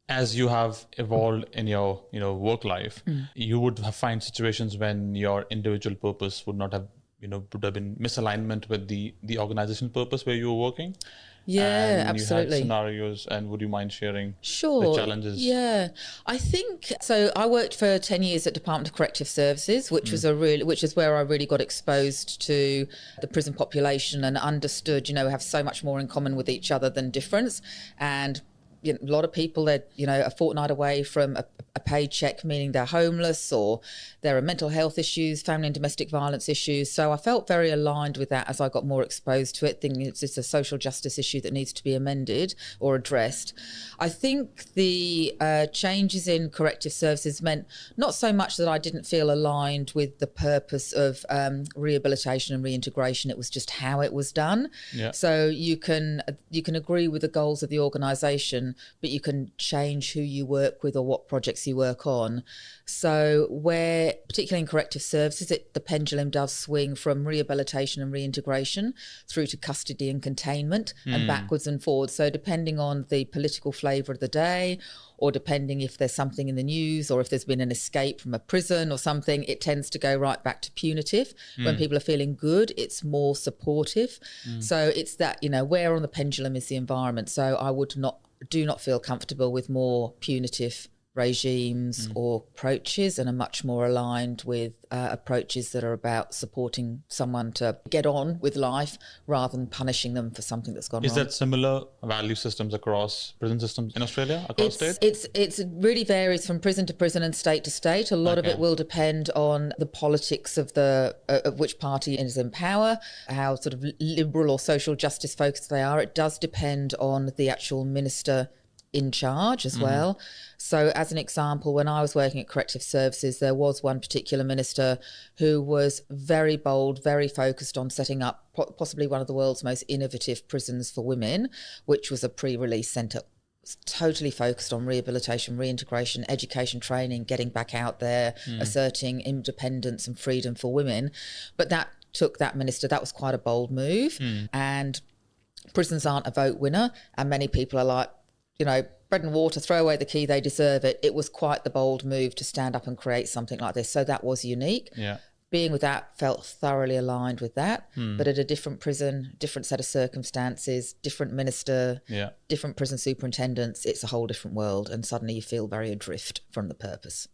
as you have evolved in your work life, you would find situations when your individual purpose would not have would have been misalignment with the organizational purpose where you were working. Yeah, and absolutely. You had scenarios, and would you mind sharing Sure. the challenges? Yeah, I think so. I worked for 10 years at Department of Corrective Services, which is where I really got exposed to the prison population and understood, we have so much more in common with each other than difference. And a lot of people, they're, a fortnight away from a paycheck, meaning they're homeless, or there are mental health issues, family and domestic violence issues. So I felt very aligned with that as I got more exposed to it, thinking it's a social justice issue that needs to be amended or addressed. I think the changes in corrective services meant not so much that I didn't feel aligned with the purpose of rehabilitation and reintegration. It was just how it was done. Yeah. So you can agree with the goals of the organisation, but you can change who you work with or what projects you work on. So where, particularly in corrective services, the pendulum does swing from rehabilitation and reintegration through to custody and containment and backwards and forwards. So depending on the political flavour of the day, or depending if there's something in the news or if there's been an escape from a prison or something, it tends to go right back to punitive. When people are feeling good, it's more supportive. So it's that, where on the pendulum is the environment. So I do not feel comfortable with more punitive regimes or approaches, and are much more aligned with approaches that are about supporting someone to get on with life rather than punishing them for something that's gone wrong. Is that similar value systems across prison systems in Australia, across states? It really varies from prison to prison and state to state. A lot of it will depend on the politics of which party is in power, how sort of liberal or social justice focused they are. It does depend on the actual minister in charge as well. So as an example, when I was working at Corrective Services, there was one particular minister who was very bold, very focused on setting up possibly one of the world's most innovative prisons for women, which was a pre-release centre. Totally focused on rehabilitation, reintegration, education, training, getting back out there, asserting independence and freedom for women. But that took that minister, that was quite a bold move. And prisons aren't a vote winner. And many people are like, bread and water, throw away the key, they deserve it. It was quite the bold move to stand up and create something like this. So that was unique. Yeah. Being with that, felt thoroughly aligned with that. But at a different prison, different set of circumstances, different minister, different prison superintendents, it's a whole different world. And suddenly you feel very adrift from the purpose.